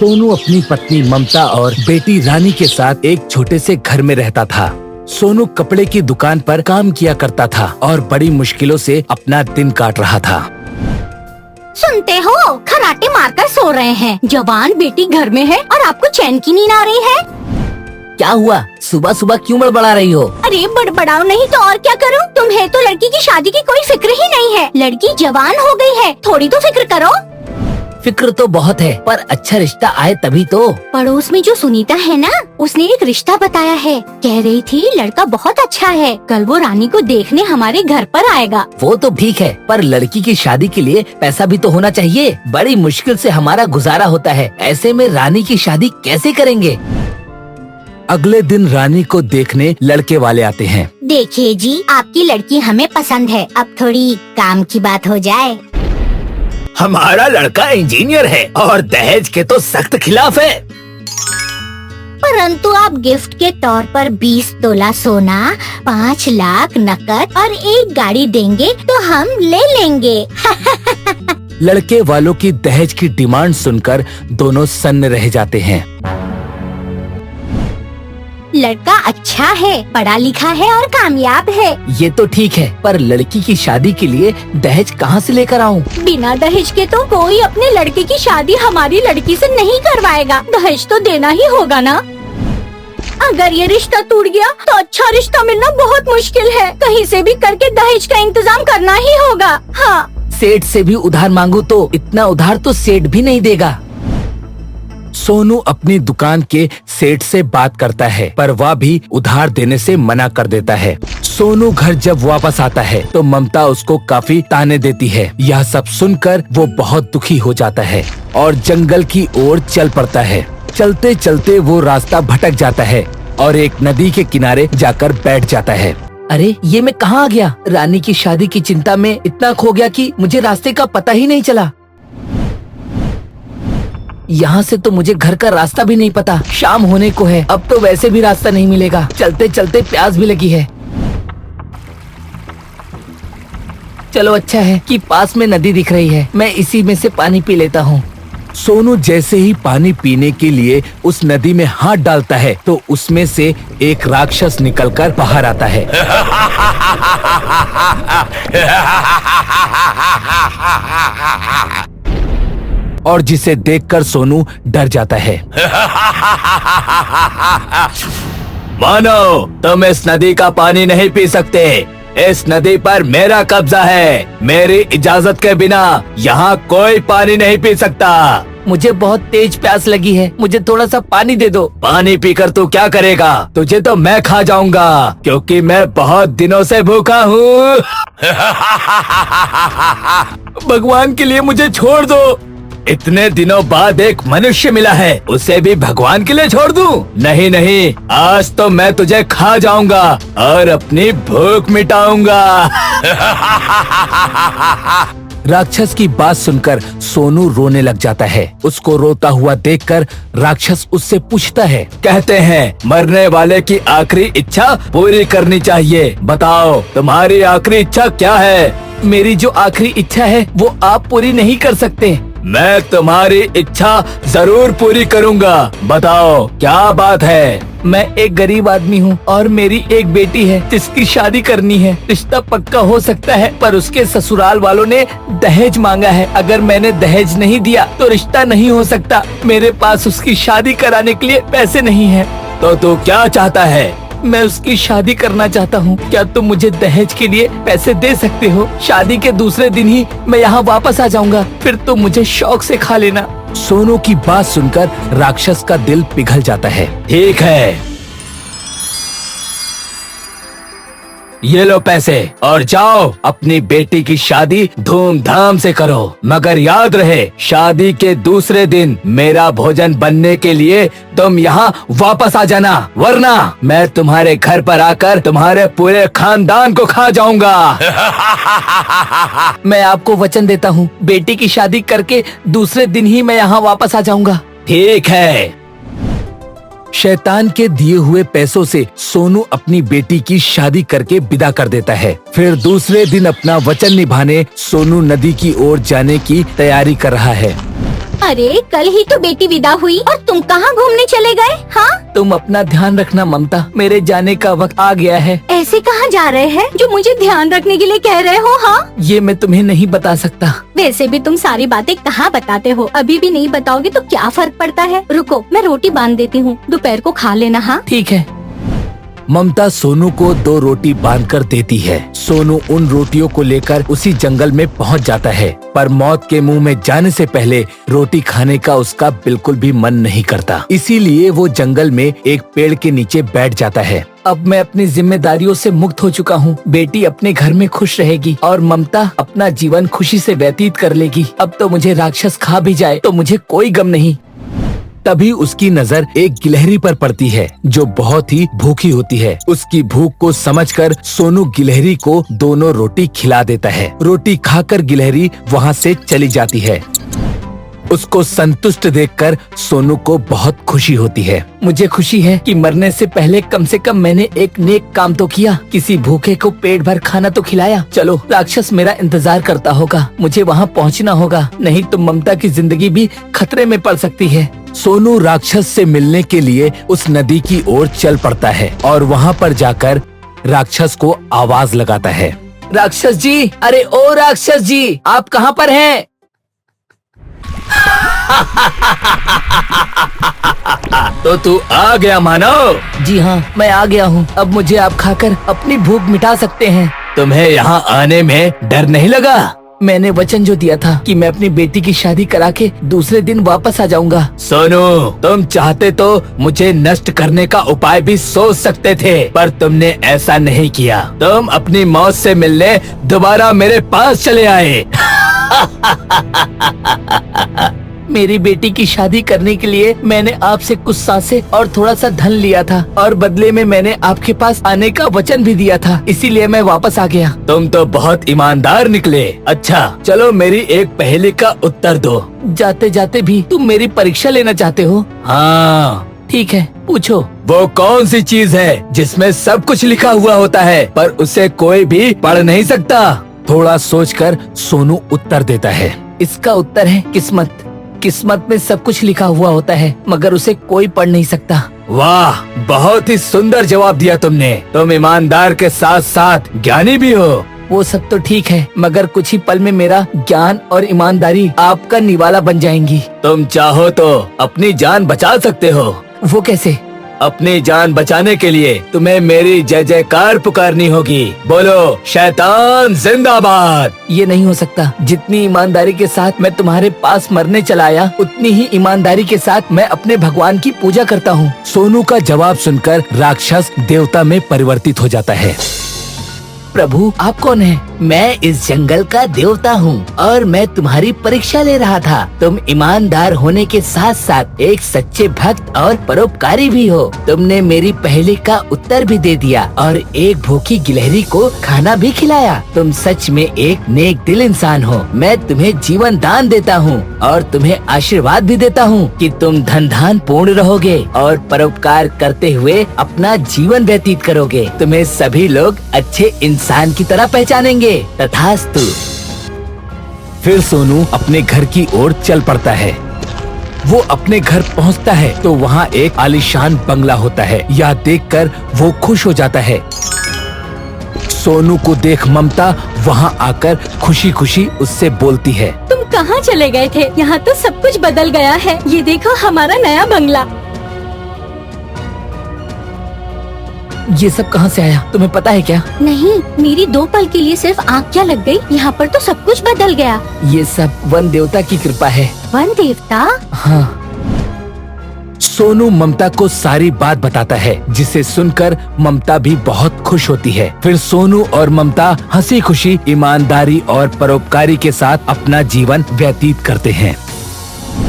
सोनू अपनी पत्नी ममता और बेटी रानी के साथ एक छोटे से घर में रहता था। सोनू कपड़े की दुकान पर काम किया करता था और बड़ी मुश्किलों से अपना दिन काट रहा था। सुनते हो, खराटे मारकर सो रहे हैं। जवान बेटी घर में है और आपको चैन की नींद आ रही है। क्या हुआ? सुबह सुबह क्यों बड़बड़ा रही हो? अरे बड़बड़ाओ नहीं तो और क्या करूं? तुम्हें तो लड़की की शादी की कोई फिक्र ही नहीं है। लड़की जवान हो गई है, थोड़ी तो फिक्र करो। फिक्र तो बहुत है, पर अच्छा रिश्ता आए तभी तो। पड़ोस में जो सुनीता है ना, उसने एक रिश्ता बताया है। कह रही थी लड़का बहुत अच्छा है, कल वो रानी को देखने हमारे घर पर आएगा। वो तो ठीक है, पर लड़की की शादी के लिए पैसा भी तो होना चाहिए। बड़ी मुश्किल से हमारा गुजारा होता है, ऐसे में रानी की शादी कैसे करेंगे? अगले दिन रानी को देखने लड़के वाले आते हैं। देखिए जी, आपकी लड़की हमें पसंद है, अब थोड़ी काम की बात हो जाए। हमारा लड़का इंजीनियर है और दहेज के तो सख्त खिलाफ है। परंतु आप गिफ्ट के तौर पर 20 तोला सोना, 5 लाख नकद और एक गाड़ी देंगे तो हम ले लेंगे। लड़के वालों की दहेज की डिमांड सुनकर दोनों सन्न रह जाते हैं। लड़का अच्छा है, पढ़ा लिखा है और कामयाब है। ये तो ठीक है, पर लड़की की शादी के लिए दहेज कहाँ से लेकर आऊँ? बिना दहेज के तो कोई अपने लड़के की शादी हमारी लड़की से नहीं करवाएगा। दहेज तो देना ही होगा ना। अगर ये रिश्ता टूट गया तो अच्छा रिश्ता मिलना बहुत मुश्किल है। कहीं से भी करके दहेज का इंतजाम करना ही होगा। हाँ, सेठ से भी उधार मांगू तो इतना उधार तो सेठ भी नहीं देगा। सोनू अपनी दुकान के सेठ से बात करता है, पर वह भी उधार देने से मना कर देता है। सोनू घर जब वापस आता है तो ममता उसको काफी ताने देती है। यह सब सुनकर वो बहुत दुखी हो जाता है और जंगल की ओर चल पड़ता है। चलते चलते वो रास्ता भटक जाता है और एक नदी के किनारे जाकर बैठ जाता है। अरे ये मैं कहाँ आ गया? रानी की शादी की चिंता में इतना खो गया कि मुझे रास्ते का पता ही नहीं चला। यहाँ से तो मुझे घर का रास्ता भी नहीं पता। शाम होने को है, अब तो वैसे भी रास्ता नहीं मिलेगा। चलते चलते प्यास भी लगी है। चलो अच्छा है कि पास में नदी दिख रही है, मैं इसी में से पानी पी लेता हूँ। सोनू जैसे ही पानी पीने के लिए उस नदी में हाथ डालता है तो उसमें से एक राक्षस निकलकर बाहर आता है। और जिसे देखकर सोनू डर जाता है। मानो तुम इस नदी का पानी नहीं पी सकते। इस नदी पर मेरा कब्जा है। मेरी इजाजत के बिना यहाँ कोई पानी नहीं पी सकता। मुझे बहुत तेज प्यास लगी है, मुझे थोड़ा सा पानी दे दो। पानी पीकर तू क्या करेगा? तुझे तो मैं खा जाऊंगा, क्योंकि मैं बहुत दिनों से भूखा हूँ। भगवान के लिए मुझे छोड़ दो। इतने दिनों बाद एक मनुष्य मिला है, उसे भी भगवान के लिए छोड़ दूं? नहीं नहीं, आज तो मैं तुझे खा जाऊंगा और अपनी भूख मिटाऊंगा। राक्षस की बात सुनकर सोनू रोने लग जाता है। उसको रोता हुआ देखकर राक्षस उससे पूछता है, कहते हैं मरने वाले की आखिरी इच्छा पूरी करनी चाहिए। बताओ तुम्हारी आखिरी इच्छा क्या है? मेरी जो आखिरी इच्छा है वो आप पूरी नहीं कर सकते। मैं तुम्हारी इच्छा जरूर पूरी करूंगा। बताओ क्या बात है? मैं एक गरीब आदमी हूँ और मेरी एक बेटी है जिसकी शादी करनी है। रिश्ता पक्का हो सकता है, पर उसके ससुराल वालों ने दहेज मांगा है। अगर मैंने दहेज नहीं दिया तो रिश्ता नहीं हो सकता। मेरे पास उसकी शादी कराने के लिए पैसे नहीं है। तो तू क्या चाहता है? मैं उसकी शादी करना चाहता हूँ। क्या तुम मुझे दहेज के लिए पैसे दे सकते हो? शादी के दूसरे दिन ही मैं यहाँ वापस आ जाऊंगा, फिर तुम मुझे शौक से खा लेना। सोनू की बात सुनकर राक्षस का दिल पिघल जाता है। ठीक है, ये लो पैसे और जाओ अपनी बेटी की शादी धूमधाम से करो। मगर याद रहे, शादी के दूसरे दिन मेरा भोजन बनने के लिए तुम यहाँ वापस आ जाना, वरना मैं तुम्हारे घर पर आकर तुम्हारे पूरे खानदान को खा जाऊंगा। मैं आपको वचन देता हूँ, बेटी की शादी करके दूसरे दिन ही मैं यहाँ वापस आ जाऊंगा। ठीक है। शैतान के दिए हुए पैसों से सोनू अपनी बेटी की शादी करके विदा कर देता है। फिर दूसरे दिन अपना वचन निभाने सोनू नदी की ओर जाने की तैयारी कर रहा है। अरे कल ही तो बेटी विदा हुई और तुम कहाँ घूमने चले गए? हाँ, तुम अपना ध्यान रखना ममता, मेरे जाने का वक्त आ गया है। ऐसे कहाँ जा रहे हैं जो मुझे ध्यान रखने के लिए कह रहे हो? हाँ, ये मैं तुम्हें नहीं बता सकता। वैसे भी तुम सारी बातें कहाँ बताते हो, अभी भी नहीं बताओगे तो क्या फर्क पड़ता है। रुको, मैं रोटी बांध देती हूँ, दोपहर को खा लेना। हाँ, ठीक है। ममता सोनू को 2 रोटी बांधकर देती है। सोनू उन रोटियों को लेकर उसी जंगल में पहुंच जाता है, पर मौत के मुंह में जाने से पहले रोटी खाने का उसका बिल्कुल भी मन नहीं करता। इसीलिए वो जंगल में एक पेड़ के नीचे बैठ जाता है। अब मैं अपनी जिम्मेदारियों से मुक्त हो चुका हूँ। बेटी अपने घर में खुश रहेगी और ममता अपना जीवन खुशी से व्यतीत कर लेगी। अब तो मुझे राक्षस खा भी जाए तो मुझे कोई गम नहीं। तभी उसकी नजर एक गिलहरी पर पड़ती है जो बहुत ही भूखी होती है। उसकी भूख को समझकर सोनू गिलहरी को दोनों रोटी खिला देता है। रोटी खाकर गिलहरी वहाँ से चली जाती है। उसको संतुष्ट देखकर सोनू को बहुत खुशी होती है। मुझे खुशी है कि मरने से पहले कम से कम मैंने एक नेक काम तो किया, किसी भूखे को पेट भर खाना तो खिलाया। चलो, राक्षस मेरा इंतजार करता होगा, मुझे वहाँ पहुँचना होगा, नहीं तो ममता की जिंदगी भी खतरे में पड़ सकती है। सोनू राक्षस से मिलने के लिए उस नदी की ओर चल पड़ता है और वहाँ पर जाकर राक्षस को आवाज लगाता है। राक्षस जी, अरे ओ राक्षस जी, आप कहाँ पर हैं? तो तू आ गया मानव? जी हाँ, मैं आ गया हूँ। अब मुझे आप खाकर अपनी भूख मिटा सकते हैं। तुम्हें यहाँ आने में डर नहीं लगा? मैंने वचन जो दिया था कि मैं अपनी बेटी की शादी करा के दूसरे दिन वापस आ जाऊंगा। सोनू, तुम चाहते तो मुझे नष्ट करने का उपाय भी सोच सकते थे, पर तुमने ऐसा नहीं किया। तुम अपनी मौत से मिलने दोबारा मेरे पास चले आए। मेरी बेटी की शादी करने के लिए मैंने आपसे कुछ सांसें और थोड़ा सा धन लिया था और बदले में मैंने आपके पास आने का वचन भी दिया था, इसीलिए मैं वापस आ गया। तुम तो बहुत ईमानदार निकले। अच्छा चलो, मेरी एक पहेली का उत्तर दो। जाते जाते भी तुम मेरी परीक्षा लेना चाहते हो? हाँ, ठीक है, पूछो। वो कौन सी चीज है जिसमें सब कुछ लिखा हुआ होता है पर उसे कोई भी पढ़ नहीं सकता? थोड़ा सोचकर सोनू उत्तर देता है। इसका उत्तर है किस्मत। किस्मत में सब कुछ लिखा हुआ होता है मगर उसे कोई पढ़ नहीं सकता। वाह, बहुत ही सुंदर जवाब दिया तुमने। तुम ईमानदार के साथ साथ ज्ञानी भी हो। वो सब तो ठीक है, मगर कुछ ही पल में मेरा ज्ञान और ईमानदारी आपका निवाला बन जाएंगी। तुम चाहो तो अपनी जान बचा सकते हो। वो कैसे? अपनी जान बचाने के लिए तुम्हें मेरी जय जयकार पुकारनी होगी। बोलो, शैतान जिंदाबाद। ये नहीं हो सकता। जितनी ईमानदारी के साथ मैं तुम्हारे पास मरने चला आया, उतनी ही ईमानदारी के साथ मैं अपने भगवान की पूजा करता हूँ। सोनू का जवाब सुनकर राक्षस देवता में परिवर्तित हो जाता है। प्रभु, आप कौन हैं? मैं इस जंगल का देवता हूँ और मैं तुम्हारी परीक्षा ले रहा था। तुम ईमानदार होने के साथ साथ एक सच्चे भक्त और परोपकारी भी हो। तुमने मेरी पहेली का उत्तर भी दे दिया और एक भूखी गिलहरी को खाना भी खिलाया। तुम सच में एक नेक दिल इंसान हो। मैं तुम्हें जीवन दान देता हूँ और तुम्हें आशीर्वाद भी देता हूँ कि तुम धन धान पूर्ण रहोगे और परोपकार करते हुए अपना जीवन व्यतीत करोगे। तुम्हें सभी लोग अच्छे इंसान की तरह पहचानेंगे। तथास्तु। फिर सोनू अपने घर की ओर चल पड़ता है। वो अपने घर पहुंचता है तो वहाँ एक आलीशान बंगला होता है। यह देखकर वो खुश हो जाता है। सोनू को देख ममता वहाँ आकर खुशी खुशी उससे बोलती है। तुम कहाँ चले गए थे? यहाँ तो सब कुछ बदल गया है। ये देखो हमारा नया बंगला। ये सब कहाँ से आया, तुम्हें पता है क्या? नहीं, मेरी 2 पल के लिए सिर्फ आँख क्या लग गई। यहाँ पर तो सब कुछ बदल गया। ये सब वन देवता की कृपा है। वन देवता? हाँ। सोनू ममता को सारी बात बताता है, जिसे सुनकर ममता भी बहुत खुश होती है। फिर सोनू और ममता हंसी खुशी, ईमानदारी और परोपकारी के साथ अपना जीवन व्यतीत करते हैं।